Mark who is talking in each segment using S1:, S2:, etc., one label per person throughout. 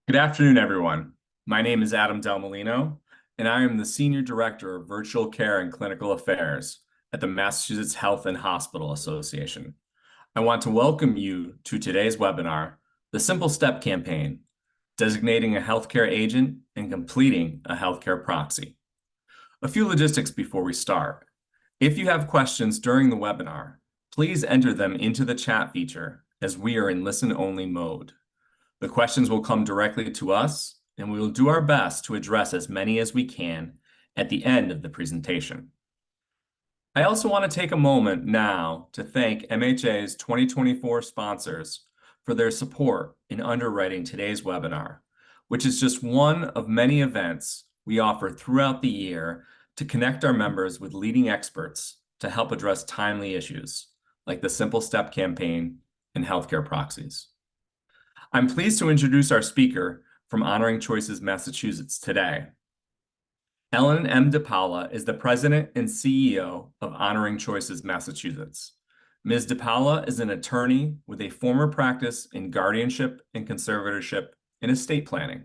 S1: Good afternoon, everyone. My name is Adam Delmolino, and I am the Senior Director of Virtual Care and Clinical Affairs at the Massachusetts Health and Hospital Association. I want to welcome you to today's webinar, The Simple Step Campaign, Designating a Healthcare Agent and Completing a Healthcare Proxy. A few logistics before we start. If you have questions during the webinar, please enter them into the chat feature as we are in listen-only mode. The questions will come directly to us, and we will do our best to address as many as we can at the end of the presentation. I also want to take a moment now to thank MHA's 2024 sponsors for their support in underwriting today's webinar, which is just one of many events we offer throughout the year to connect our members with leading experts to help address timely issues like the Simple Step campaign and healthcare proxies. I'm pleased to introduce our speaker from Honoring Choices, Massachusetts today. Ellen M. DiPaola is the President and CEO of Honoring Choices, Massachusetts. Ms. DiPaola is an attorney with a former practice in guardianship and conservatorship and estate planning.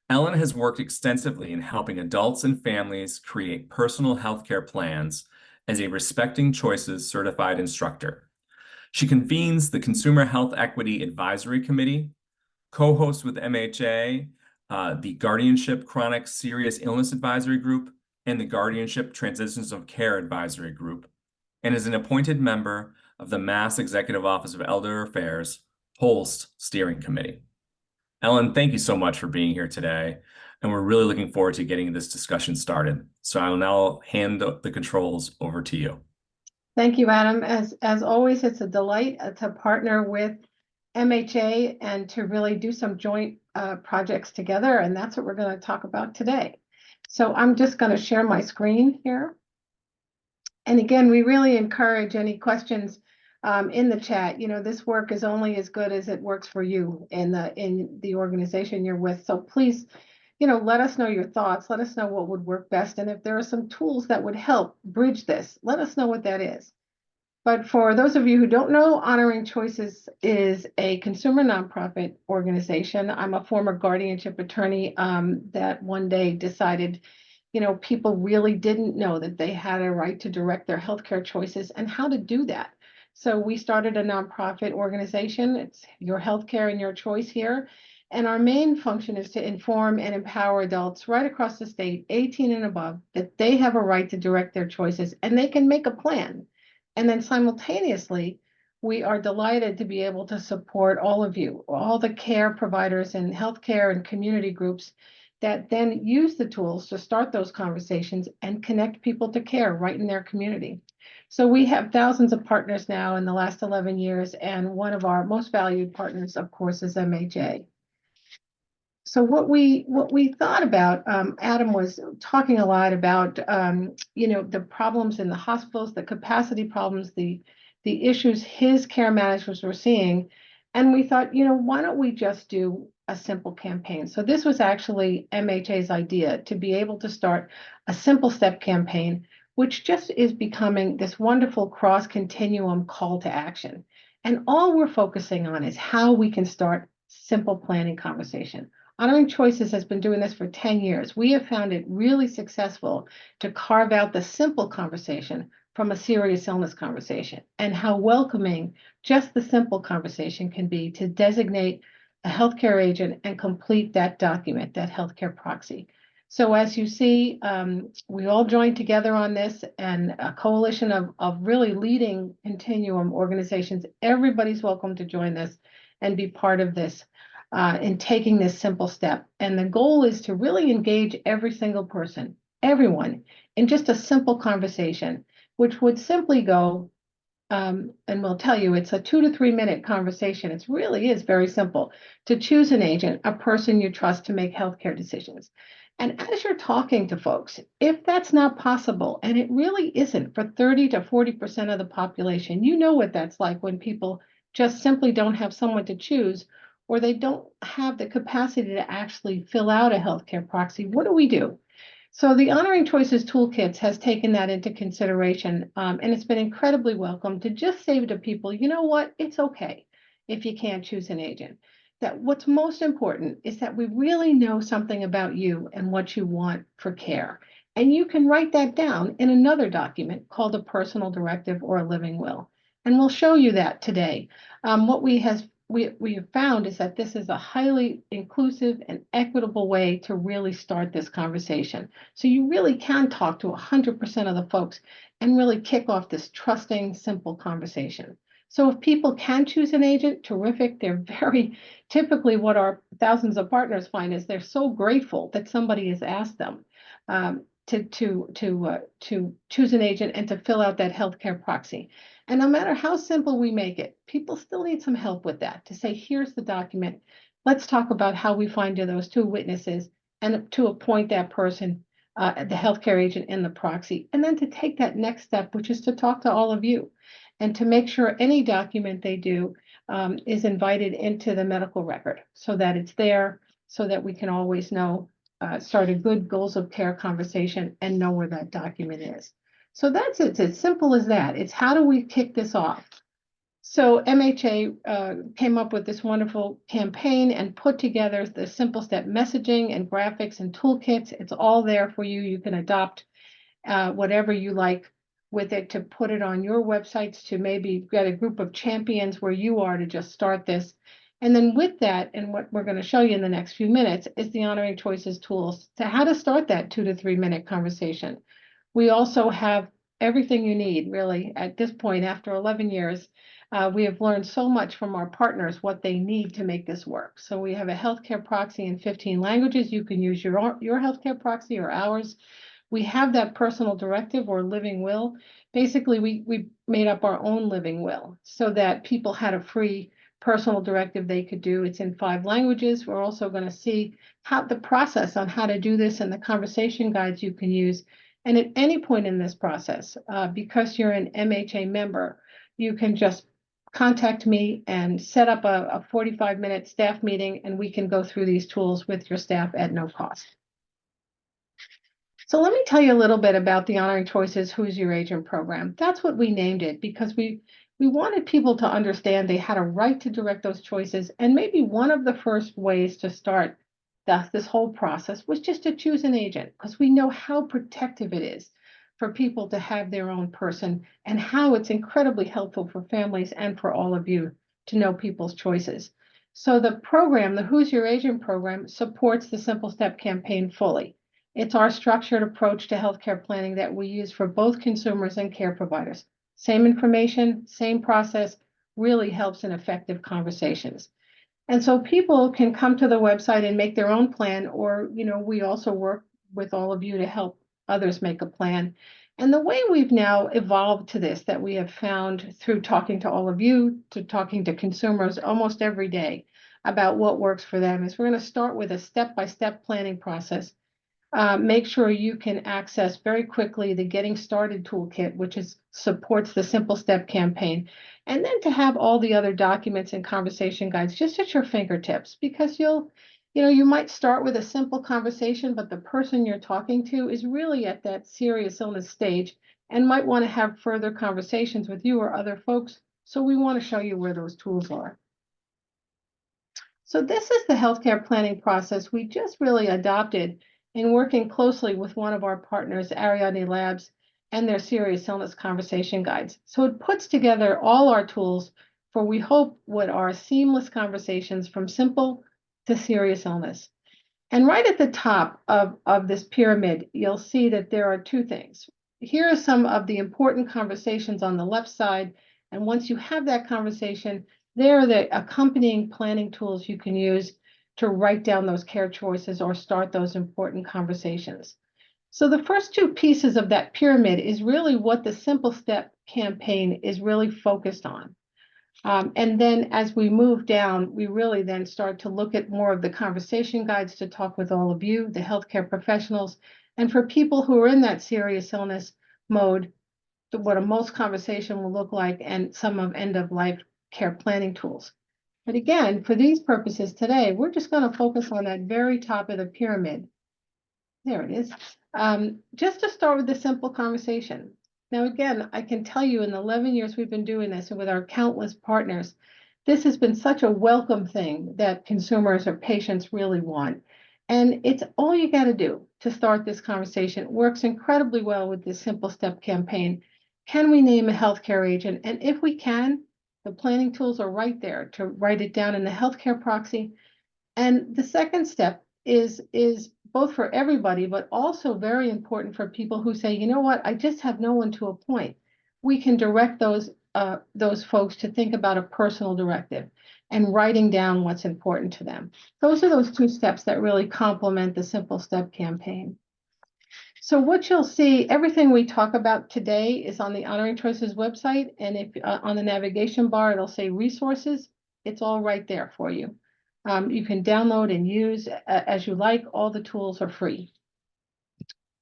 S1: Ellen has worked extensively in helping adults and families create personal healthcare plans as a Respecting Choices certified instructor. She convenes the Consumer Health Equity Advisory Committee, co-hosts with MHA, the Guardianship Chronic Serious Illness Advisory Group, and the Guardianship Transitions of Care Advisory Group, and is an appointed member of the Mass Executive Office of Elder Affairs Holst Steering Committee. Ellen, thank you so much for being here today, and we're really looking forward to getting this discussion started. So I'll now hand the controls over to you.
S2: Thank you, Adam. As always, it's a delight to partner with MHA and to really do some joint projects together, and that's what we're going to talk about today. So I'm just going to share my screen here. And again, we really encourage any questions in the chat. You know, this work is only as good as it works for you in the organization you're with. So please, you know, let us know your thoughts. Let us know what would work best. And if there are some tools that would help bridge this, let us know what that is. But for those of you who don't know, Honoring Choices is a consumer nonprofit organization. I'm a former guardianship attorney that one day decided, you know, people really didn't know that they had a right to direct their healthcare choices and how to do that. So we started a nonprofit organization. It's Your Healthcare and Your Choice here. And our main function is to inform and empower adults right across the state, 18 and above, that they have a right to direct their choices and they can make a plan. And then simultaneously, we are delighted to be able to support all of you, all the care providers and healthcare and community groups that then use the tools to start those conversations and connect people to care right in their community. So we have thousands of partners now in the last 11 years, and one of our most valued partners, of course, is MHA. So what we thought about, Adam was talking a lot about, you know, the problems in the hospitals, the capacity problems, the issues his care managers were seeing. And we thought, you know, why don't we just do a simple campaign? So this was actually MHA's idea, to be able to start a simple step campaign, which just is becoming this wonderful cross-continuum call to action. And all we're focusing on is how we can start simple planning conversation. Honoring Choices has been doing this for 10 years. We have found it really successful to carve out the simple conversation from a serious illness conversation, and how welcoming just the simple conversation can be to designate a healthcare agent and complete that document, that healthcare proxy. So as you see, we all joined together on this, and a coalition of really leading continuum organizations. Everybody's welcome to join this and be part of this. In taking this simple step. And the goal is to really engage every single person, everyone, in just a simple conversation, which would simply go, and we'll tell you, it's a 2 to 3 minute conversation. It really is very simple to choose an agent, a person you trust to make healthcare decisions. And as you're talking to folks, if that's not possible, and it really isn't for 30 to 40% of the population, you know what that's like when people just simply don't have someone to choose, or they don't have the capacity to actually fill out a healthcare proxy. What do we do? So the Honoring Choices Toolkits has taken that into consideration, and it's been incredibly welcome to just say to people, you know what, it's okay if you can't choose an agent. that what's most important is that we really know something about you and what you want for care. And you can write that down in another document called a personal directive or a living will. And we'll show you that today. What we have found is that this is a highly inclusive and equitable way to really start this conversation. So you really can talk to 100% of the folks and really kick off this trusting, simple conversation. So if people can choose an agent, terrific. They're very typically what our thousands of partners find is they're so grateful that somebody has asked them to choose an agent and to fill out that healthcare proxy. And no matter how simple we make it, people still need some help with that to say, here's the document. Let's talk about how we find those two witnesses and to appoint that person, the healthcare agent in the proxy, and then to take that next step, which is to talk to all of you and to make sure any document they do is invited into the medical record so that it's there, so that we can always know, start a good goals of care conversation and know where that document is. So that's it. It's as simple as that. It's how do we kick this off? So MHA came up with this wonderful campaign and put together the simple step messaging and graphics and toolkits. It's all there for you. You can adopt whatever you like with it to put it on your websites, to maybe get a group of champions where you are to just start this. And then with that, and what we're going to show you in the next few minutes, is the Honoring Choices tools to how to start that 2 to 3 minute conversation. We also have everything you need, really, at this point, after 11 years. We have learned so much from our partners what they need to make this work. So we have a healthcare proxy in 15 languages. You can use your healthcare proxy or ours. We have that personal directive or living will. Basically, we made up our own living will so that people had a free personal directive they could do. It's in 5 languages. We're also going to see how the process on how to do this and the conversation guides you can use. And at any point in this process, because you're an MHA member, you can just contact me and set up a 45-minute staff meeting, and we can go through these tools with your staff at no cost. So let me tell you a little bit about the Honoring Choices Who's Your Agent program. That's what we named it because we wanted people to understand they had a right to direct those choices. And maybe one of the first ways to start this whole process was just to choose an agent, because we know how protective it is for people to have their own person and how it's incredibly helpful for families and for all of you to know people's choices. So the program, the Who's Your Agent program, supports the Simple Step campaign fully. It's our structured approach to healthcare planning that we use for both consumers and care providers. Same information, same process, really helps in effective conversations. And so people can come to the website and make their own plan, or, we also work with all of you to help others make a plan. And the way we've now evolved to this, that we have found through talking to all of you, to talking to consumers almost every day about what works for them, is we're going to start with a step-by-step planning process. Make sure you can access very quickly the Getting Started toolkit, which supports the Simple Step campaign, and then to have all the other documents and conversation guides just at your fingertips, because you might start with a simple conversation, but the person you're talking to is really at that serious illness stage and might want to have further conversations with you or other folks. So we want to show you where those tools are. So this is the healthcare planning process we just really adopted in working closely with one of our partners, Ariadne Labs, and their serious illness conversation guides. So it puts together all our tools for, we hope, what are seamless conversations from simple to serious illness. And right at the top of this pyramid, you'll see that there are 2 things. Here are some of the important conversations on the left side. And once you have that conversation, there are the accompanying planning tools you can use to write down those care choices or start those important conversations. So the first 2 pieces of that pyramid is really what the Simple Step campaign is really focused on. And then as we move down, we really then start to look at more of the conversation guides to talk with all of you, the healthcare professionals, and for people who are in that serious illness mode, what a most conversation will look like, and some of end-of-life care planning tools. But again, for these purposes today, we're just going to focus on that very top of the pyramid. There it is. Just to start with the simple conversation. Now, again, I can tell you in the 11 years we've been doing this and with our countless partners, This has been such a welcome thing that consumers or patients really want. And it's all you got to do to start this conversation. It works incredibly well with this Simple Step campaign. Can we name a healthcare agent? And if we can, the planning tools are right there to write it down in the healthcare proxy. And the second step is both for everybody, but also very important for people who say, you know what, I just have no one to appoint. We can direct those folks to think about a personal directive and writing down what's important to them. Those are those two steps that really complement the Simple Step campaign. So what you'll see, everything we talk about today is on the Honoring Choices website, and if on the navigation bar, it'll say resources. It's all right there for you. You can download and use as you like. All the tools are free.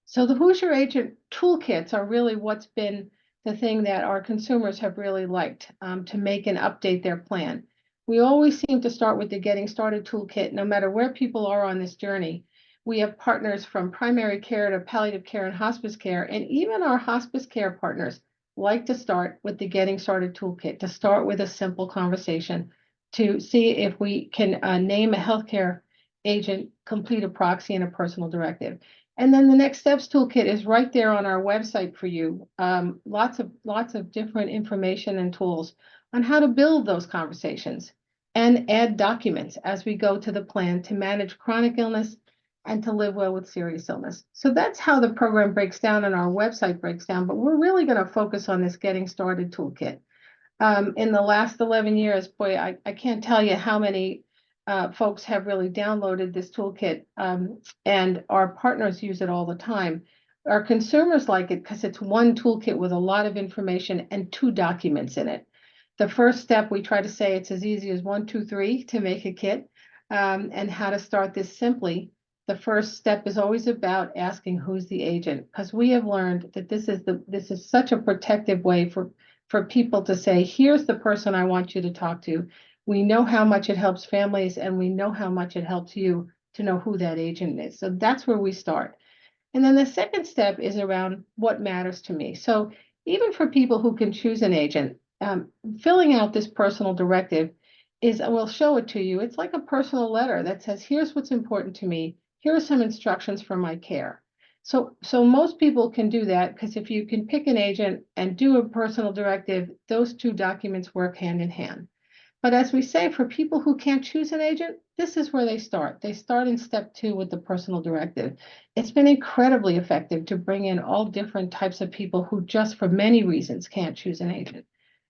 S2: So the Who's Your Agent toolkits are really what's been the thing that our consumers have really liked to make and update their plan. We always seem to start with the Getting Started toolkit, no matter where people are on this journey. We have partners from primary care to palliative care and hospice care, and even our hospice care partners like to start with the Getting Started toolkit, to start with a simple conversation, to see if we can name a healthcare agent, complete a proxy, and a personal directive. And then the Next Steps toolkit is right there on our website for you. Lots of different information and tools on how to build those conversations and add documents as we go to the plan to manage chronic illness and to live well with serious illness. So that's how the program breaks down and our website breaks down, but we're really going to focus on this Getting Started toolkit. In the last 11 years, boy, I can't tell you how many folks have really downloaded this toolkit, and our partners use it all the time. Our consumers like it because it's one toolkit with a lot of information and 2 documents in it. The first step, we try to say it's as easy as 1, 2, 3 to make a kit, and how to start this simply. The first step is always about asking who's the agent, because we have learned that this is such a protective way for people to say, here's the person I want you to talk to. We know how much it helps families, and we know how much it helps you to know who that agent is. So that's where we start. And then the second step is around what matters to me. So even for people who can choose an agent, filling out this personal directive we'll show it to you. It's like a personal letter that says, here's what's important to me. Here are some instructions for my care. So most people can do that, because if you can pick an agent and do a personal directive, those 2 documents work hand in hand. But as we say, for people who can't choose an agent, this is where they start. They start in step 2 with the personal directive. It's been incredibly effective to bring in all different types of people who just for many reasons can't choose an agent.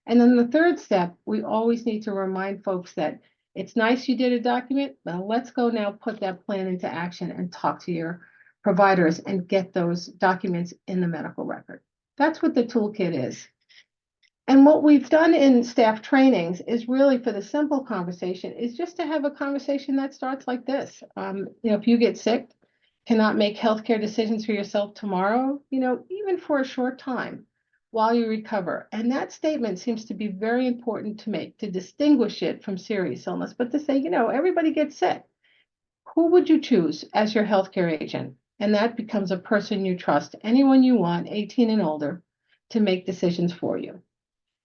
S2: And then the third step, we always need to remind folks that it's nice you did a document, but let's go now put that plan into action and talk to your providers and get those documents in the medical record. That's what the toolkit is. And what we've done in staff trainings is really, for the simple conversation, is just to have a conversation that starts like this. If you get sick, cannot make healthcare decisions for yourself tomorrow, even for a short time while you recover. And that statement seems to be very important to make, to distinguish it from serious illness, but to say, everybody gets sick. Who would you choose as your healthcare agent? And that becomes a person you trust, anyone you want, 18 and older, to make decisions for you.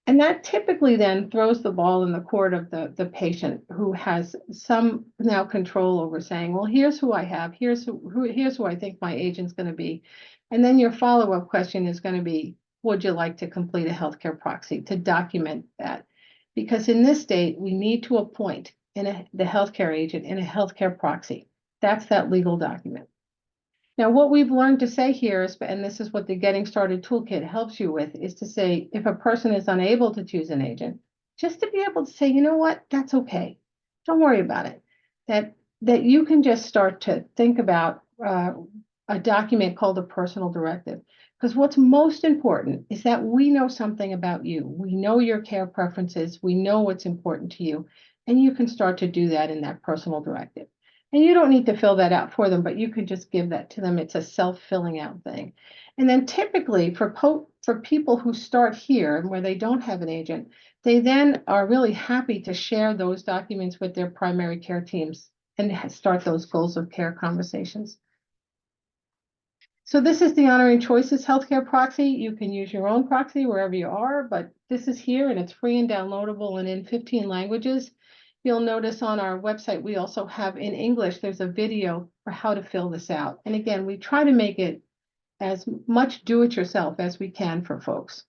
S2: And that typically then throws the ball in the court of the patient, who has some now control over saying, well, here's who I have, here's who I think my agent's going to be. And then your follow-up question is going to be, would you like to complete a healthcare proxy to document that? Because in this state, we need to appoint the healthcare agent in a healthcare proxy. That's that legal document. Now, what we've learned to say here is, and this is what the Getting Started toolkit helps you with, is to say, if a person is unable to choose an agent, just to be able to say, you know what, that's okay. Don't worry about it. That you can just start to think about a document called a personal directive. Because what's most important is that we know something about you. We know your care preferences. We know what's important to you. And you can start to do that in that personal directive. And you don't need to fill that out for them, but you can just give that to them. It's a self-filling out thing. And then typically for people who start here and where they don't have an agent, they then are really happy to share those documents with their primary care teams and start those goals of care conversations. So this is the Honoring Choices Healthcare Proxy. You can use your own proxy wherever you are, but this is here and it's free and downloadable and in 15 languages. You'll notice on our website, we also have in English, there's a video for how to fill this out. And again, we try to make it as much do-it-yourself as we can for folks.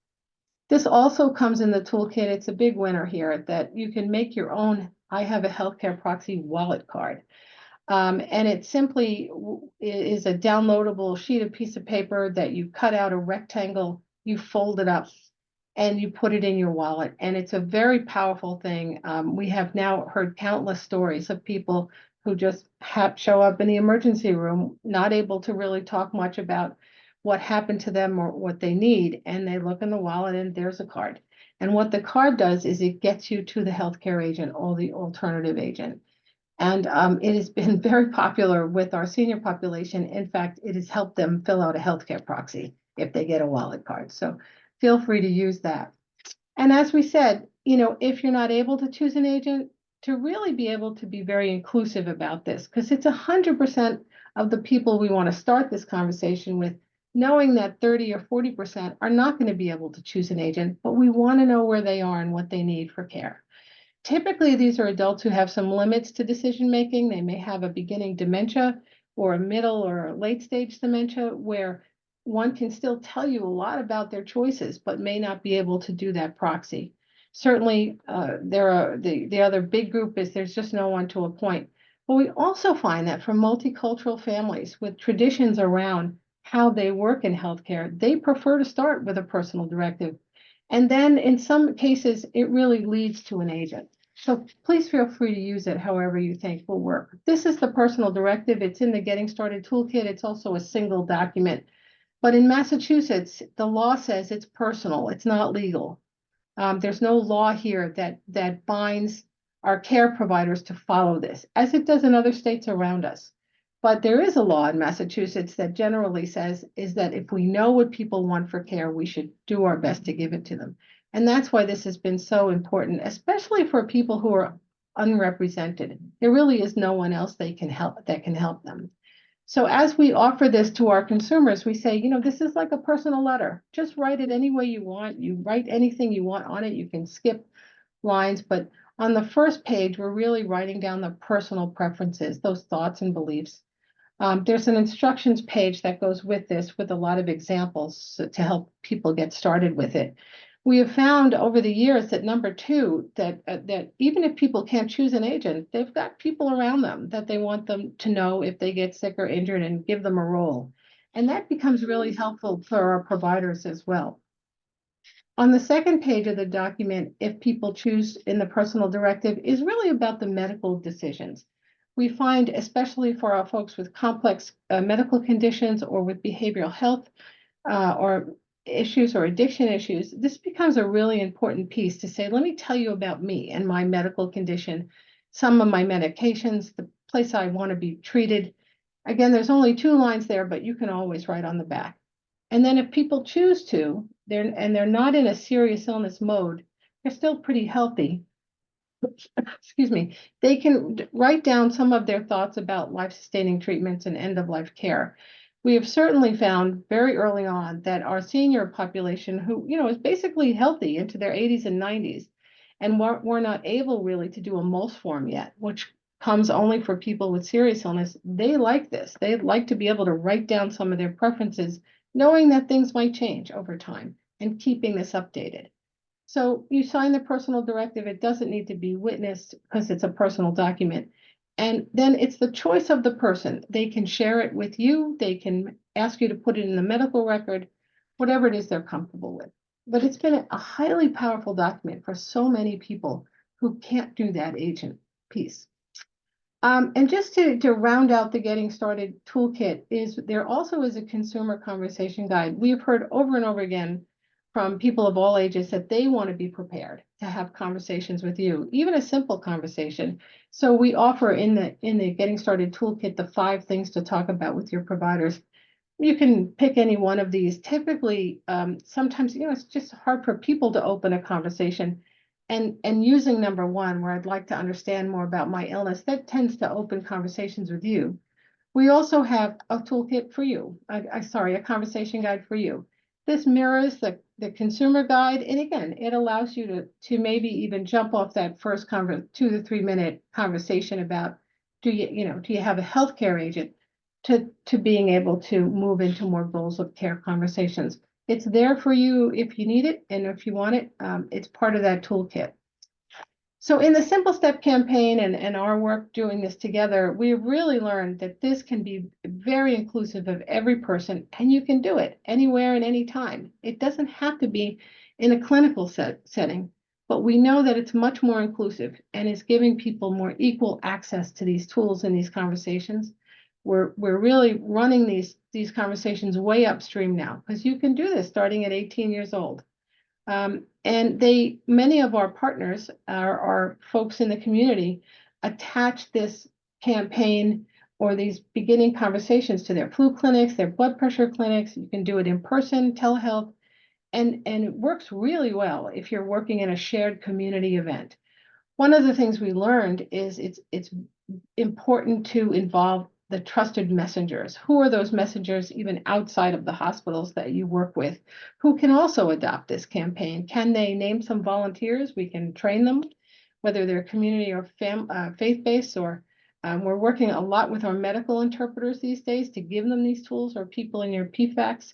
S2: This also comes in the toolkit. It's a big winner here that you can make your own I Have a Healthcare Proxy wallet card. And it simply is a downloadable sheet of piece of paper that you cut out a rectangle, you fold it up, and you put it in your wallet. And it's a very powerful thing. We have now heard countless stories of people who just show up in the emergency room, not able to really talk much about what happened to them or what they need. And they look in the wallet and there's a card. And what the card does is it gets you to the healthcare agent or the alternative agent. And it has been very popular with our senior population. In fact, it has helped them fill out a healthcare proxy if they get a wallet card. So feel free to use that. And as we said, if you're not able to choose an agent, to really be able to be very inclusive about this, because it's 100% of the people we want to start this conversation with, knowing that 30 or 40% are not going to be able to choose an agent, but we want to know where they are and what they need for care. Typically, these are adults who have some limits to decision making. They may have a beginning dementia or a middle or a late stage dementia where one can still tell you a lot about their choices, but may not be able to do that proxy. Certainly, the other big group is there's just no one to appoint. But we also find that for multicultural families with traditions around how they work in healthcare, they prefer to start with a personal directive. And then in some cases, it really leads to an agent. So please feel free to use it however you think will work. This is the personal directive. It's in the Getting Started Toolkit. It's also a single document. But in Massachusetts, the law says it's personal. It's not legal. There's no law here that binds our care providers to follow this, as it does in other states around us. But there is a law in Massachusetts that generally says is that if we know what people want for care, we should do our best to give it to them. And that's why this has been so important, especially for people who are unrepresented. There really is no one else that can help them. So as we offer this to our consumers, we say, this is like a personal letter. Just write it any way you want. You write anything you want on it. You can skip lines, but on the first page, we're really writing down the personal preferences, those thoughts and beliefs. There's an instructions page that goes with this with a lot of examples to help people get started with it. We have found over the years that number two, that even if people can't choose an agent, they've got people around them that they want them to know if they get sick or injured and give them a role. And that becomes really helpful for our providers as well. On the second page of the document, if people choose in the personal directive, is really about the medical decisions. We find, especially for our folks with complex medical conditions or with behavioral health or issues or addiction issues, this becomes a really important piece to say, let me tell you about me and my medical condition, some of my medications, the place I want to be treated. Again, there's only 2 lines there, but you can always write on the back. And then if people choose to, they're not in a serious illness mode, they're still pretty healthy, excuse me, they can write down some of their thoughts about life-sustaining treatments and end-of-life care. We have certainly found very early on that our senior population, who is basically healthy into their 80s and 90s, and we're not able really to do a MOLS form yet, which comes only for people with serious illness. They like this. They like to be able to write down some of their preferences, knowing that things might change over time and keeping this updated. So you sign the personal directive. It doesn't need to be witnessed because it's a personal document. And then it's the choice of the person. They can share it with you. They can ask you to put it in the medical record, whatever it is they're comfortable with. But it's been a highly powerful document for so many people who can't do that agent piece. And just to round out the Getting Started toolkit, there also is a consumer conversation guide. We've heard over and over again from people of all ages that they want to be prepared to have conversations with you, even a simple conversation. So we offer in the Getting Started toolkit the 5 things to talk about with your providers. You can pick any one of these. Typically, sometimes it's just hard for people to open a conversation. And using number 1, where I'd like to understand more about my illness, that tends to open conversations with you. We also have a toolkit for you. Sorry, a conversation guide for you. This mirrors the consumer guide, and again, it allows you to maybe even jump off that first 2 to 3 minute conversation about do you have a healthcare agent to being able to move into more goals of care conversations. It's there for you if you need it, and if you want it, it's part of that toolkit. So in the Simple Step campaign and our work doing this together, we've really learned that this can be very inclusive of every person, and you can do it anywhere and anytime. It doesn't have to be in a clinical setting, but we know that it's much more inclusive and is giving people more equal access to these tools and these conversations. We're really running these conversations way upstream now, because you can do this starting at 18 years old. And many of our partners are folks in the community attach this campaign or these beginning conversations to their flu clinics, their blood pressure clinics. You can do it in person, telehealth, and it works really well if you're working in a shared community event. One of the things we learned is it's important to involve the trusted messengers. Who are those messengers even outside of the hospitals that you work with who can also adopt this campaign? Can they name some volunteers? We can train them, whether they're community or faith-based, or we're working a lot with our medical interpreters these days to give them these tools, or people in your PFACs.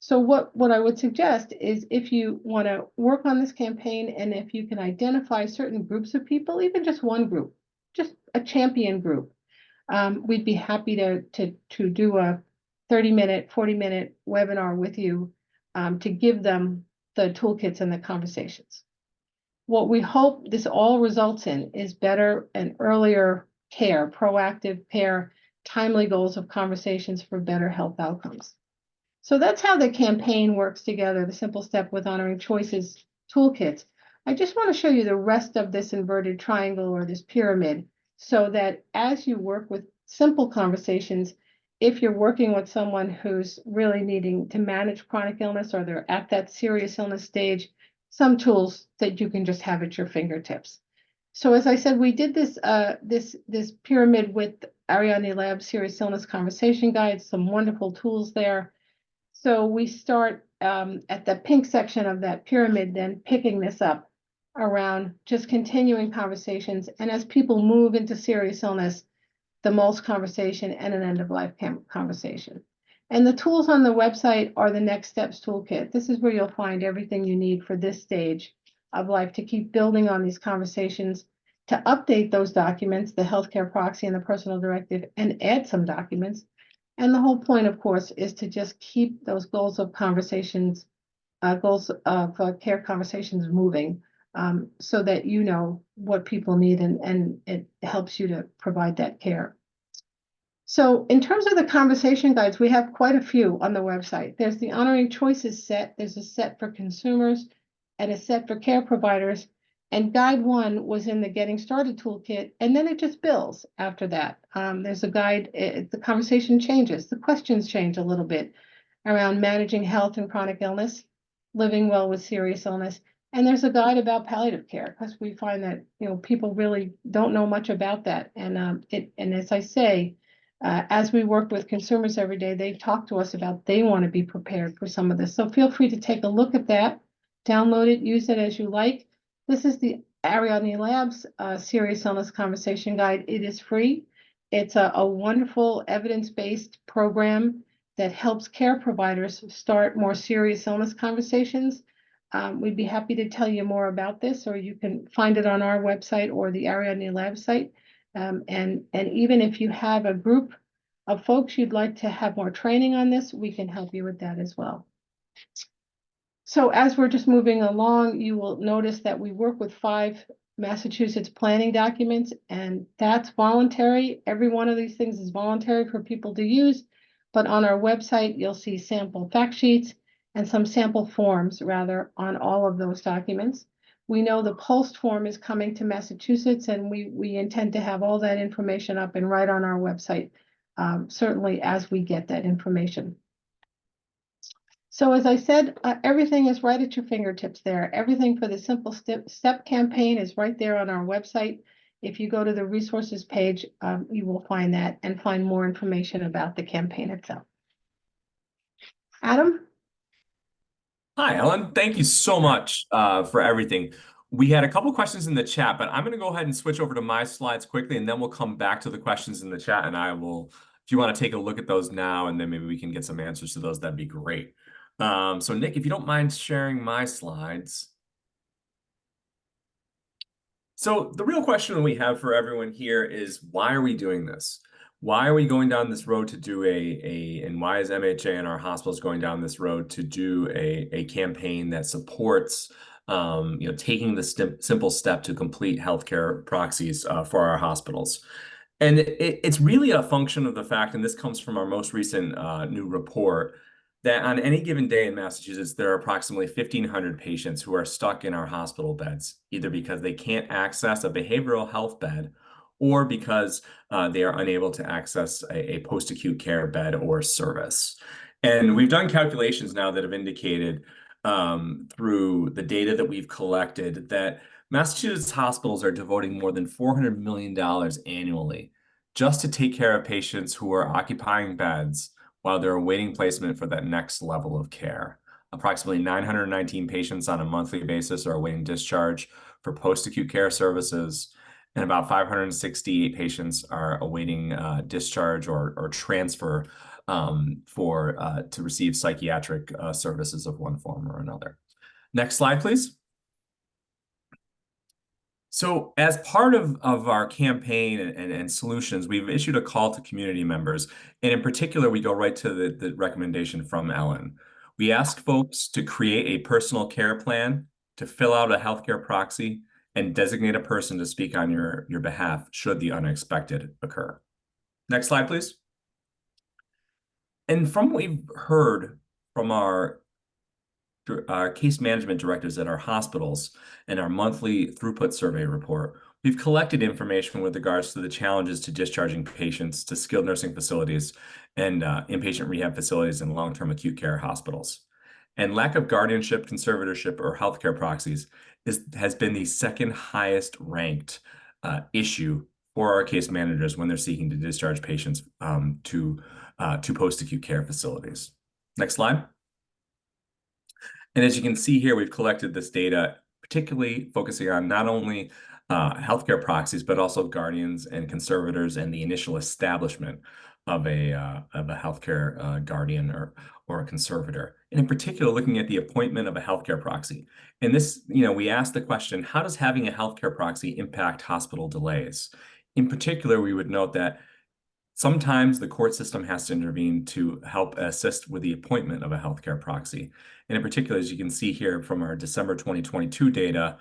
S2: So what I would suggest is, if you want to work on this campaign, and if you can identify certain groups of people, even just one group, just a champion group, we'd be happy to do a 30-minute, 40-minute webinar with you to give them the toolkits and the conversations. What we hope this all results in is better and earlier care, proactive care, timely goals of conversations for better health outcomes. So that's how the campaign works together, the Simple Step with Honoring Choices toolkits. I just want to show you the rest of this inverted triangle or this pyramid, so that as you work with simple conversations, if you're working with someone who's really needing to manage chronic illness, or they're at that serious illness stage, some tools that you can just have at your fingertips. So as I said, we did this this pyramid with Ariadne Lab's Serious Illness Conversation Guide, some wonderful tools there. So we start at the pink section of that pyramid, then picking this up around just continuing conversations. And as people move into serious illness, the MOLS conversation and an end-of-life conversation. And the tools on the website are the Next Steps Toolkit. This is where you'll find everything you need for this stage of life to keep building on these conversations, to update those documents, the healthcare proxy and the personal directive, and add some documents. And the whole point, of course, is to just keep those goals of conversations, goals of care conversations moving, so that you know what people need, and it helps you to provide that care. So in terms of the conversation guides, we have quite a few on the website. There's the Honoring Choices set. There's a set for consumers and a set for care providers. And guide 1 was in the Getting Started toolkit, and then it just builds after that. There's a guide, the conversation changes, the questions change a little bit around managing health and chronic illness, living well with serious illness. And there's a guide about palliative care, because we find that people really don't know much about that. And as I say, as we work with consumers every day, they talk to us about they want to be prepared for some of this. So feel free to take a look at that, download it, use it as you like. This is the Ariadne Labs Serious Illness Conversation Guide. It is free. It's a wonderful evidence-based program that helps care providers start more serious illness conversations. We'd be happy to tell you more about this, or you can find it on our website or the Ariadne Lab site. And even if you have a group of folks you'd like to have more training on this, we can help you with that as well. So as we're just moving along, you will notice that we work with 5 Massachusetts planning documents, and that's voluntary. Every one of these things is voluntary for people to use, but on our website, you'll see sample fact sheets and some sample forms, rather, on all of those documents. We know the PULSE form is coming to Massachusetts, and we intend to have all that information up and right on our website, certainly as we get that information. So as I said, everything is right at your fingertips there. Everything for the Simple Step campaign is right there on our website. If you go to the resources page, you will find that and find more information about the campaign itself. Adam?
S1: Hi, Ellen. Thank you so much for everything. We had a couple questions in the chat, but I'm going to go ahead and switch over to my slides quickly, and then we'll come back to the questions in the chat, and I will, if you want to take a look at those now, and then maybe we can get some answers to those, that'd be great. So Nick, if you don't mind sharing my slides. So the real question we have for everyone here is, why are we doing this? Why are we going down this road to do and why is MHA and our hospitals going down this road to do a campaign that supports taking the simple step to complete healthcare proxies for our hospitals? And it's really a function of the fact, and this comes from our most recent new report, that on any given day in Massachusetts, there are approximately 1,500 patients who are stuck in our hospital beds, either because they can't access a behavioral health bed or because they are unable to access a post-acute care bed or service. And we've done calculations now that have indicated through the data that we've collected that Massachusetts hospitals are devoting more than $400 million annually just to take care of patients who are occupying beds while they're awaiting placement for that next level of care. Approximately 919 patients on a monthly basis are awaiting discharge for post-acute care services, and about 568 patients are awaiting discharge or transfer to receive psychiatric services of one form or another. Next slide, please. So as part of our campaign and solutions, we've issued a call to community members. And in particular, we go right to the recommendation from Ellen. We ask folks to create a personal care plan, to fill out a healthcare proxy, and designate a person to speak on your behalf should the unexpected occur. Next slide, please. And from what we've heard from our case management directives at our hospitals and our monthly throughput survey report, we've collected information with regards to the challenges to discharging patients to skilled nursing facilities and inpatient rehab facilities and long-term acute care hospitals. And lack of guardianship, conservatorship, or healthcare proxies has been the second highest ranked issue for our case managers when they're seeking to discharge patients to post-acute care facilities. Next slide. And as you can see here, we've collected this data, particularly focusing on not only healthcare proxies, but also guardians and conservators and the initial establishment of a healthcare guardian or a conservator. And in particular, looking at the appointment of a healthcare proxy. And this, we asked the question, how does having a healthcare proxy impact hospital delays? In particular, we would note that sometimes the court system has to intervene to help assist with the appointment of a healthcare proxy. And in particular, as you can see here from our December 2022 data,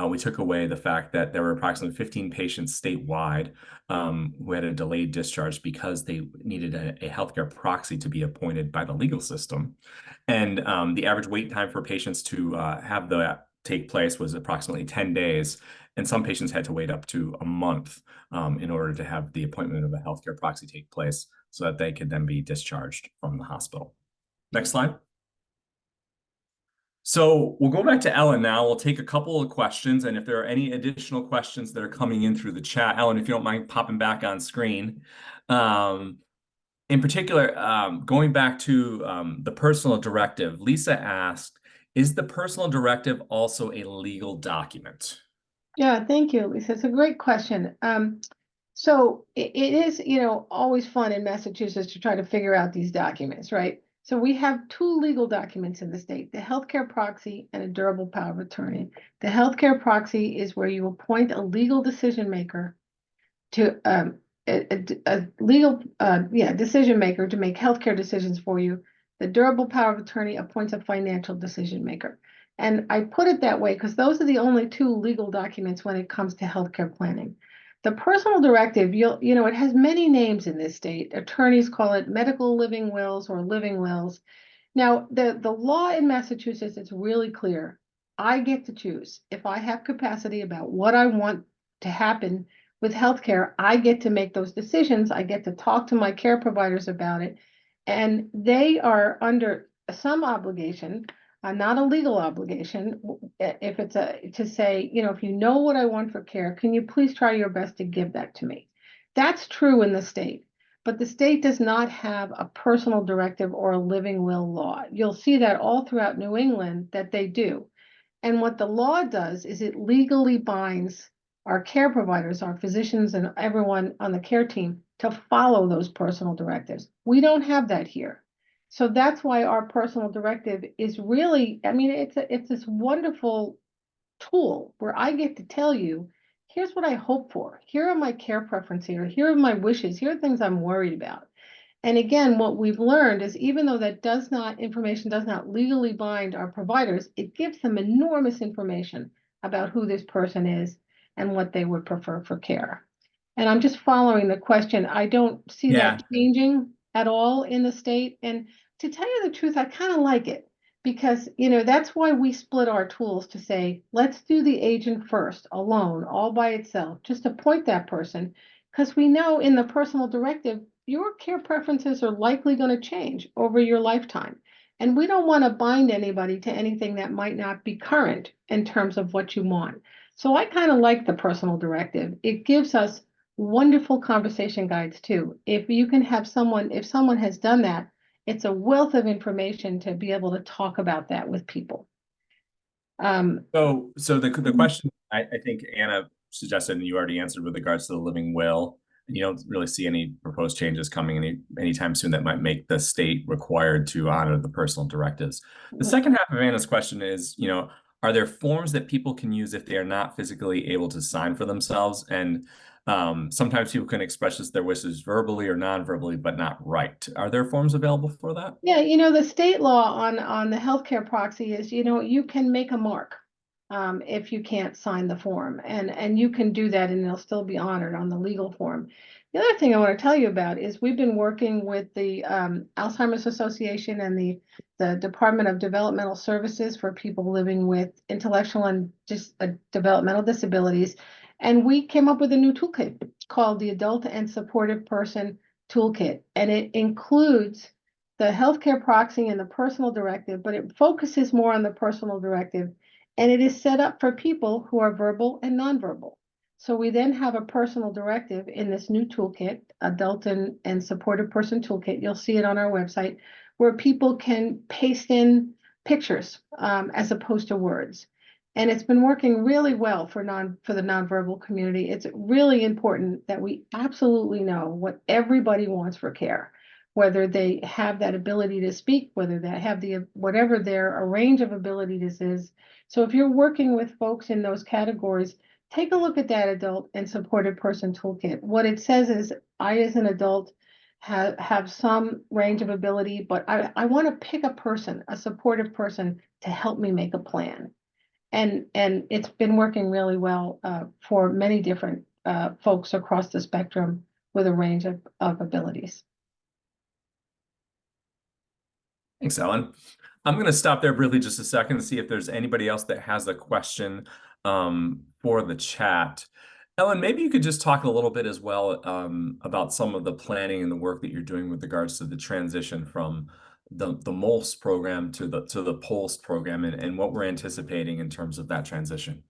S1: we took away the fact that there were approximately 15 patients statewide who had a delayed discharge because they needed a healthcare proxy to be appointed by the legal system. And the average wait time for patients to have that take place was approximately 10 days. And some patients had to wait up to a month in order to have the appointment of a healthcare proxy take place so that they could then be discharged from the hospital. Next slide. So we'll go back to Ellen now. We'll take a couple of questions, and if there are any additional questions that are coming in through the chat, Ellen, if you don't mind popping back on screen. In particular, going back to the personal directive, Lisa asked, is the personal directive also a legal document?
S2: Yeah, thank you, Lisa. It's a great question. So it is, always fun in Massachusetts to try to figure out these documents, right? So we have two legal documents in the state, the healthcare proxy and a durable power of attorney. The healthcare proxy is where you appoint a legal decision maker to a legal decision maker to make healthcare decisions for you. The durable power of attorney appoints a financial decision maker. And I put it that way because those are the only two legal documents when it comes to healthcare planning. The personal directive, it has many names in this state. Attorneys call it medical living wills or living wills. Now, the law in Massachusetts is really clear. I get to choose. If I have capacity about what I want to happen with healthcare, I get to make those decisions. I get to talk to my care providers about it. And they are under some obligation not a legal obligation. If it's to say, if you know what I want for care, can you please try your best to give that to me? That's true in the state, but the state does not have a personal directive or a living will law. You'll see that all throughout New England that they do. And what the law does is it legally binds our care providers, our physicians, and everyone on the care team to follow those personal directives. We don't have that here. So that's why our personal directive is really, it's this wonderful tool where I get to tell you, here's what I hope for. Here are my care preferences here. Here are my wishes. Here are things I'm worried about. And again, what we've learned is even though that information does not legally bind our providers, it gives them enormous information about who this person is and what they would prefer for care. And I'm just following the question. I don't see
S1: Yeah.
S2: that changing at all in the state. And to tell you the truth, I kind of like it because, that's why we split our tools to say, let's do the agent first, alone, all by itself, just appoint that person. Because we know in the personal directive, your care preferences are likely going to change over your lifetime. And we don't want to bind anybody to anything that might not be current in terms of what you want. So I kind of like the personal directive. It gives us wonderful conversation guides too. If someone has done that, it's a wealth of information to be able to talk about that with people.
S1: So the question I think Anna suggested, and you already answered with regards to the living will, and you don't really see any proposed changes coming anytime soon that might make the state required to honor the personal directives. The second half of Anna's question is, are there forms that people can use if they are not physically able to sign for themselves? And sometimes people can express their wishes verbally or non-verbally, but not write. Are there forms available for that?
S2: Yeah, the state law on the healthcare proxy is, you can make a mark if you can't sign the form, and you can do that, and it'll still be honored on the legal form. The other thing I want to tell you about is we've been working with the Alzheimer's Association and the Department of Developmental Services for people living with intellectual and just developmental disabilities, and we came up with a new toolkit called the Adult and Supportive Person Toolkit, and it includes the healthcare proxy and the personal directive, but it focuses more on the personal directive, and it is set up for people who are verbal and nonverbal. So we then have a personal directive in this new toolkit, Adult and Supportive Person Toolkit. You'll see it on our website, where people can paste in pictures as opposed to words. And it's been working really well for the nonverbal community. It's really important that we absolutely know what everybody wants for care, whether they have that ability to speak, whether they have whatever their range of abilities is. So if you're working with folks in those categories, take a look at that Adult and Supportive Person Toolkit. What it says is, I as an adult have some range of ability, but I want to pick a supportive person to help me make a plan. And it's been working really well for many different folks across the spectrum with a range of abilities.
S1: Thanks, Ellen. I'm going to stop there briefly just a second to see if there's anybody else that has a question for the chat. Ellen, maybe you could just talk a little bit as well about some of the planning and the work that you're doing with regards to the transition from the MOLS program to the POLS program and what we're anticipating in terms of that transition.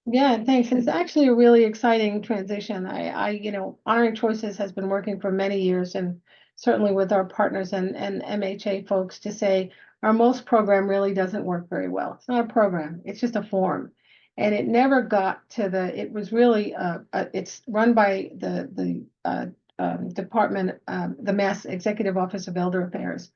S2: Yeah, thanks. It's actually a really exciting transition. Honoring Choices has been working for many years, and certainly with our partners and MHA folks, to say our MOLS program really doesn't work very well. It's not a program, it's just a form. And it never got to it was really, it's run by the department, the Mass Executive Office of Elder Affairs.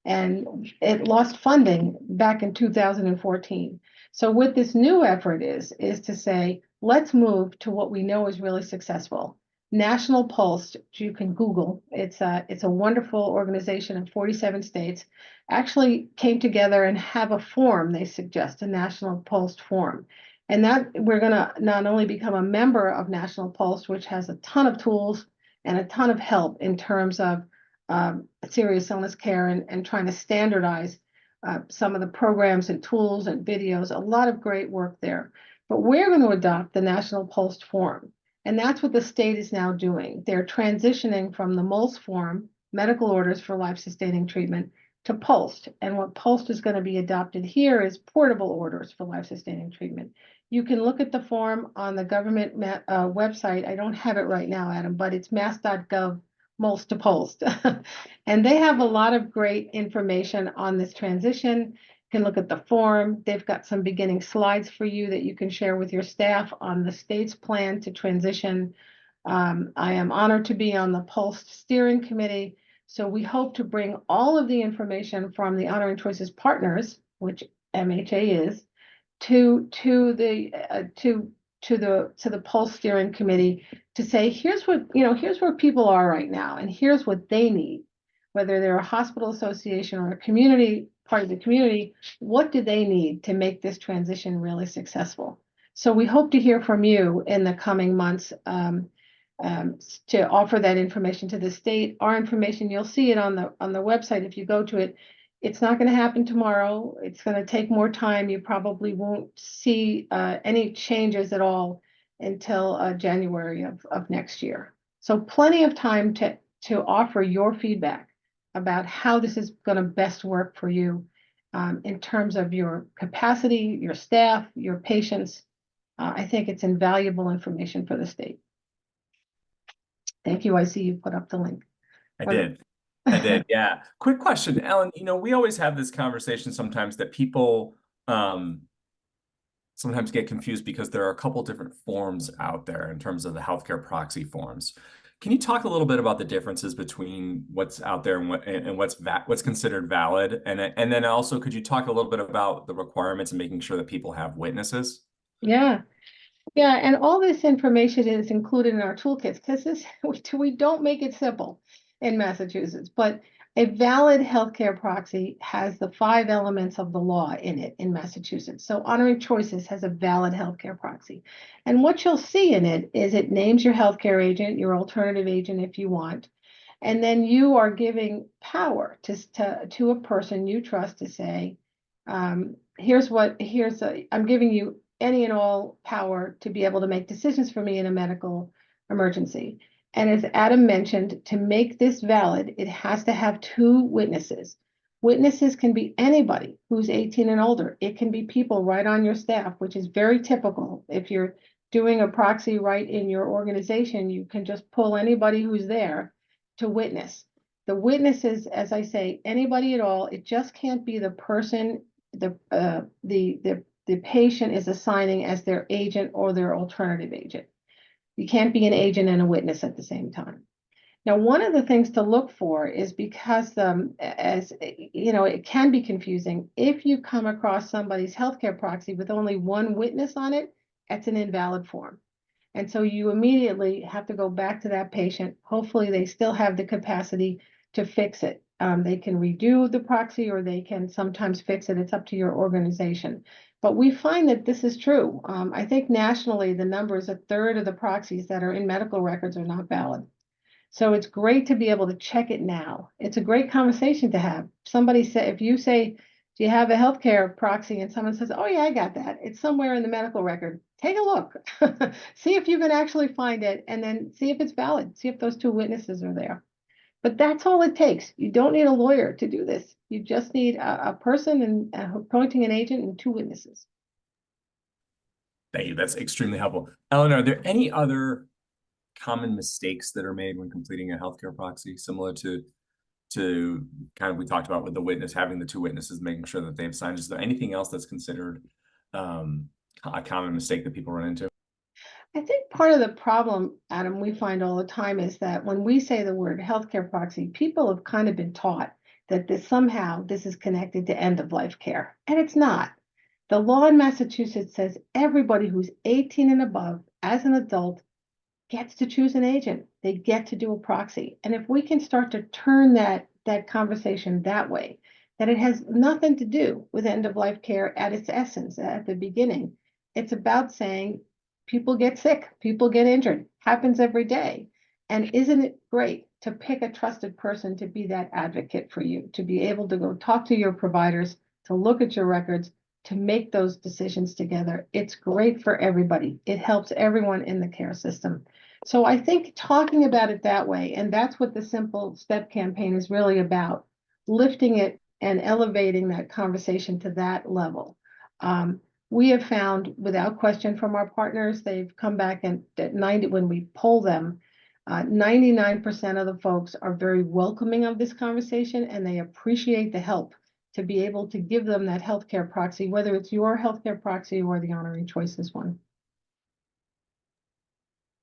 S2: And it lost funding back in 2014. So what this new effort is to say, let's move to what we know is really successful. National Pulse, which you can Google, it's a wonderful organization in 47 states, actually came together and have a form. They suggest a National Pulse form. And that we're going to not only become a member of National Pulse, which has a ton of tools and a ton of help in terms of serious illness care and trying to standardize some of the programs and tools and videos, a lot of great work there. But we're going to adopt the National Pulse form. And that's what the state is now doing. They're transitioning from the MOLS form, medical orders for life-sustaining treatment, to PULST. And what PULST is going to be adopted here is portable orders for life-sustaining treatment. You can look at the form on the government website. I don't have it right now, Adam, but it's mass.gov MOLST to PULST. And they have a lot of great information on this transition. You can look at the form. They've got some beginning slides for you that you can share with your staff on the state's plan to transition. I am honored to be on the PULST steering committee. So we hope to bring all of the information from the Honoring Choices partners, which MHA is, to the PULST steering committee to say, here's where people are right now, and here's what they need. Whether they're a hospital association or a community, part of the community, what do they need to make this transition really successful? So we hope to hear from you in the coming months to offer that information to the state. Our information, you'll see it on the website if you go to it. It's not going to happen tomorrow. It's going to take more time. You probably won't see any changes at all until January of next year. So plenty of time to offer your feedback about how this is going to best work for you in terms of your capacity, your staff, your patients. I think it's invaluable information for the state. Thank you. I see you put up the link.
S1: I did. Yeah. Quick question, Ellen. We always have this conversation sometimes that people sometimes get confused because there are a couple different forms out there in terms of the healthcare proxy forms. Can you talk a little bit about the differences between what's out there and what's considered valid? And then also, could you talk a little bit about the requirements and making sure that people have witnesses?
S2: Yeah. Yeah, and all this information is included in our toolkits because we don't make it simple in Massachusetts. But a valid healthcare proxy has the 5 elements of the law in it in Massachusetts. So Honoring Choices has a valid healthcare proxy. And what you'll see in it is it names your healthcare agent, your alternative agent if you want. And then you are giving power to a person you trust to say, I'm giving you any and all power to be able to make decisions for me in a medical emergency. And as Adam mentioned, to make this valid, it has to have 2 witnesses. Witnesses can be anybody who's 18 and older. It can be people right on your staff, which is very typical. If you're doing a proxy right in your organization, you can just pull anybody who's there to witness. The witnesses, as I say, anybody at all. It just can't be the person the patient is assigning as their agent or their alternative agent. You can't be an agent and a witness at the same time. Now, one of the things to look for is because, as you know, it can be confusing. If you come across somebody's healthcare proxy with only 1 witness on it, that's an invalid form. And so you immediately have to go back to that patient. Hopefully they still have the capacity to fix it. They can redo the proxy or they can sometimes fix it. It's up to your organization. But we find that this is true. I think nationally, the number is 1/3 of the proxies that are in medical records are not valid. So it's great to be able to check it now. It's a great conversation to have. If you say, do you have a healthcare proxy? And someone says, oh yeah, I got that. It's somewhere in the medical record. Take a look. See if you can actually find it and then see if it's valid. See if those 2 witnesses are there. But that's all it takes. You don't need a lawyer to do this. You just need a person and appointing an agent and 2 witnesses.
S1: Thank you. That's extremely helpful. Ellen, are there any other common mistakes that are made when completing a healthcare proxy, similar to kind of we talked about with the witness, having the 2 witnesses, making sure that they've signed? Is there anything else that's considered a common mistake that people run into?
S2: I think part of the problem, Adam, we find all the time is that when we say the word healthcare proxy, people have kind of been taught that this is connected to end-of-life care, and it's not. The law in Massachusetts says everybody who's 18 and above, as an adult, gets to choose an agent. They get to do a proxy. And if we can start to turn that conversation that way, that it has nothing to do with end-of-life care at its essence, at the beginning. It's about saying people get sick, people get injured, happens every day. And isn't it great to pick a trusted person to be that advocate for you, to be able to go talk to your providers, to look at your records, to make those decisions together? It's great for everybody. It helps everyone in the care system. So I think talking about it that way, and that's what the Simple Step campaign is really about, lifting it and elevating that conversation to that level. We have found, without question, from our partners, they've come back and at 90, when we poll them, 99% of the folks are very welcoming of this conversation, and they appreciate the help to be able to give them that healthcare proxy, whether it's your healthcare proxy or the Honoring Choices one.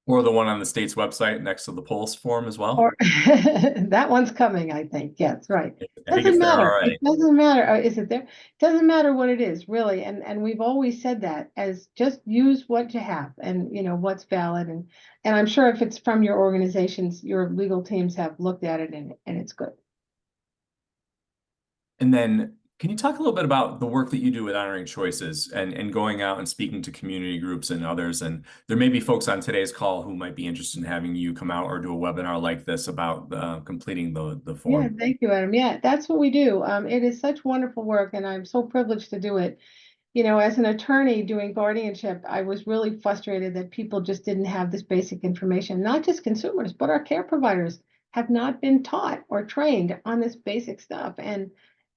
S1: Or the one on the state's website next to the polls form as well?
S2: Or that one's coming, I think. Yes, right.
S1: I think it's
S2: Doesn't
S1: there
S2: matter.
S1: already.
S2: It doesn't matter. Is it there? Doesn't matter what it is, really. And we've always said that, as just use what you have and what's valid. And I'm sure if it's from your organizations, your legal teams have looked at it and it's good.
S1: And then can you talk a little bit about the work that you do with Honoring Choices and going out and speaking to community groups and others? And there may be folks on today's call who might be interested in having you come out or do a webinar like this about completing the form.
S2: Yeah, thank you, Adam. Yeah, that's what we do. It is such wonderful work, and I'm so privileged to do it. As an attorney doing guardianship, I was really frustrated that people just didn't have this basic information. Not just consumers, but our care providers have not been taught or trained on this basic stuff.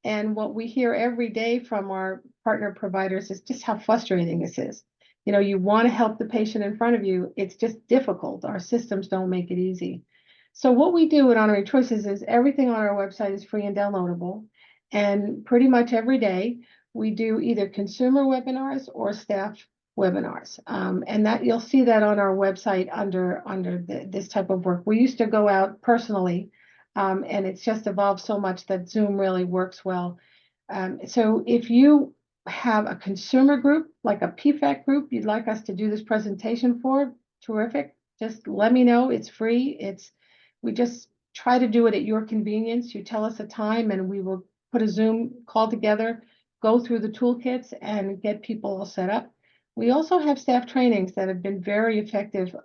S2: And what we hear every day from our partner providers is just how frustrating this is. You want to help the patient in front of you. It's just difficult. Our systems don't make it easy. So what we do at Honoring Choices is everything on our website is free and downloadable. And pretty much every day, we do either consumer webinars or staff webinars. And that you'll see that on our website under this type of work. We used to go out personally, and it's just evolved so much that Zoom really works well. So if you have a consumer group, like a PFAC group, you'd like us to do this presentation for, terrific. Just let me know. It's free. We just try to do it at your convenience. You tell us a time and we will put a Zoom call together, go through the toolkits and get people all set up. We also have staff trainings that have been very effective.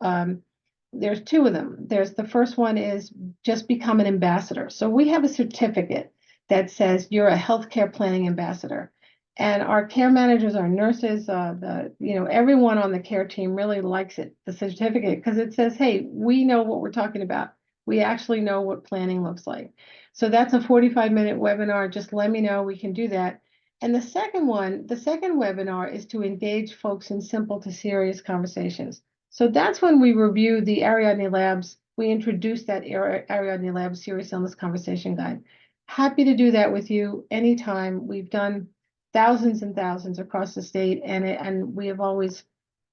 S2: There's two of them. The first one is just become an ambassador. So we have a certificate that says you're a healthcare planning ambassador. And our care managers, our nurses, everyone on the care team really likes it, the certificate, because it says, hey, we know what we're talking about. We actually know what planning looks like. So that's a 45-minute webinar. Just let me know. We can do that. And the second webinar is to engage folks in simple to serious conversations. So that's when we review the Ariadne Labs. We introduce that Ariadne Labs Serious Illness Conversation Guide. Happy to do that with you anytime. We've done thousands and thousands across the state, and we have always,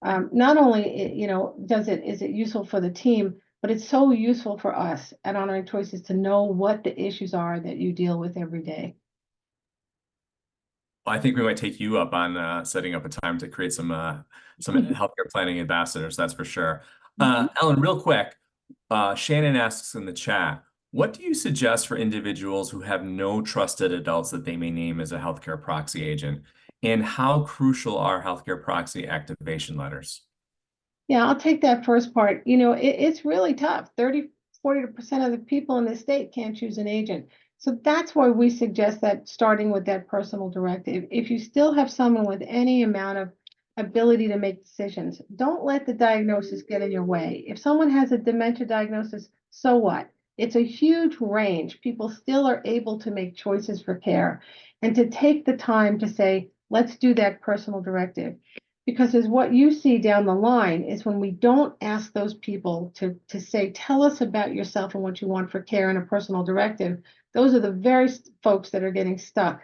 S2: not only is it useful for the team, but it's so useful for us at Honoring Choices to know what the issues are that you deal with every day.
S1: I think we might take you up on setting up a time to create some healthcare planning ambassadors. That's for sure. Ellen, real quick, Shannon asks in the chat, what do you suggest for individuals who have no trusted adults that they may name as a healthcare proxy agent? And how crucial are healthcare proxy activation letters?
S2: Yeah, I'll take that first part. It's really tough. 40% of the people in the state can't choose an agent. So that's why we suggest that starting with that personal directive. If you still have someone with any amount of ability to make decisions, don't let the diagnosis get in your way. If someone has a dementia diagnosis, so what? It's a huge range. People still are able to make choices for care and to take the time to say, let's do that personal directive. Because as what you see down the line is when we don't ask those people to say, tell us about yourself and what you want for care in a personal directive, those are the very folks that are getting stuck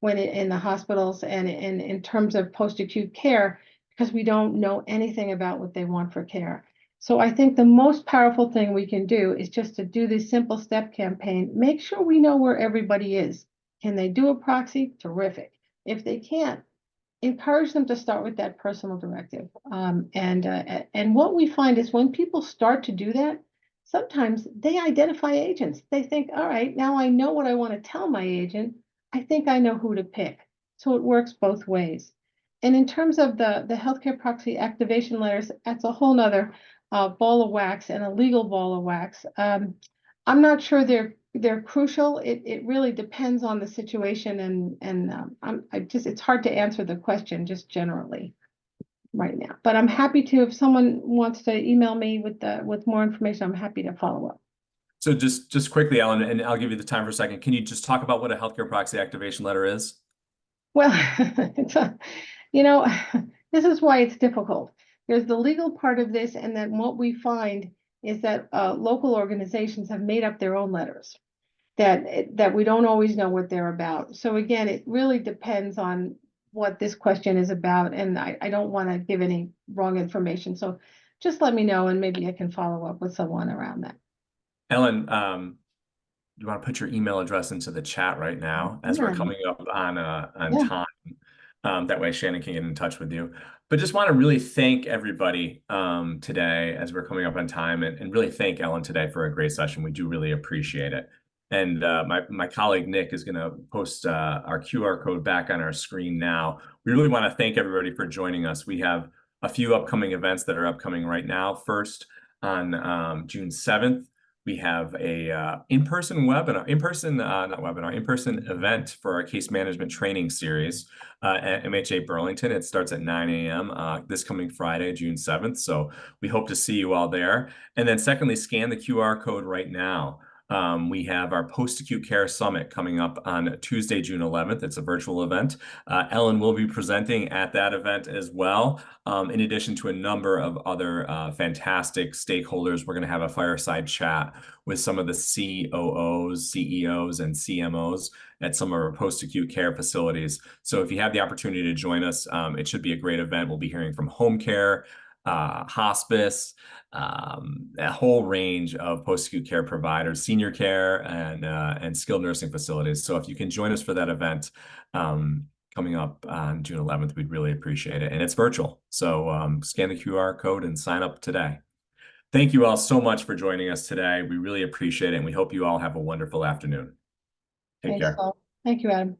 S2: in the hospitals and in terms of post-acute care, because we don't know anything about what they want for care. So I think the most powerful thing we can do is just to do this simple step campaign. Make sure we know where everybody is. Can they do a proxy? Terrific. If they can't, encourage them to start with that personal directive. And what we find is when people start to do that, sometimes they identify agents. They think, all right, now I know what I want to tell my agent. I think I know who to pick. So it works both ways. And in terms of the healthcare proxy activation letters, that's a whole nother ball of wax and a legal ball of wax. I'm not sure they're crucial. It really depends on the situation, and it's hard to answer the question just generally right now. But I'm happy to, if someone wants to email me with more information, I'm happy to follow up.
S1: So just quickly, Ellen, and I'll give you the time for a second. Can you just talk about what a healthcare proxy activation letter is?
S2: Well, it's you know, this is why it's difficult. There's the legal part of this, and then what we find is that local organizations have made up their own letters that we don't always know what they're about. So again, it really depends on what this question is about, and I don't want to give any wrong information. So just let me know, and maybe I can follow up with someone around that.
S1: Ellen, you want to put your email address into the chat right now as we're
S2: Yeah,
S1: coming up on
S2: yeah.
S1: time. That way Shannon can get in touch with you. But just want to really thank everybody today as we're coming up on time and really thank Ellen today for a great session. We do really appreciate it. And my colleague Nick is going to post our QR code back on our screen now. We really want to thank everybody for joining us. We have a few upcoming events that are upcoming right now. First, on June 7th, we have a in-person event for our case management training series at MHA Burlington. It starts at 9 a.m. This coming Friday, June 7th. So we hope to see you all there. And then secondly, scan the QR code right now. We have our post-acute care summit coming up on Tuesday, June 11th. It's a virtual event. Ellen will be presenting at that event as well. In addition to a number of other fantastic stakeholders, we're going to have a fireside chat with some of the COOs, CEOs, and CMOs at some of our post-acute care facilities. So if you have the opportunity to join us, it should be a great event. We'll be hearing from home care, hospice, a whole range of post-acute care providers, senior care, and skilled nursing facilities. So if you can join us for that event coming up on June 11th, we'd really appreciate it. And it's virtual. So scan the QR code and sign up today. Thank you all so much for joining us today. We really appreciate it, and we hope you all have a wonderful afternoon. Take
S2: Thanks,
S1: care.
S2: Thank you, Adam.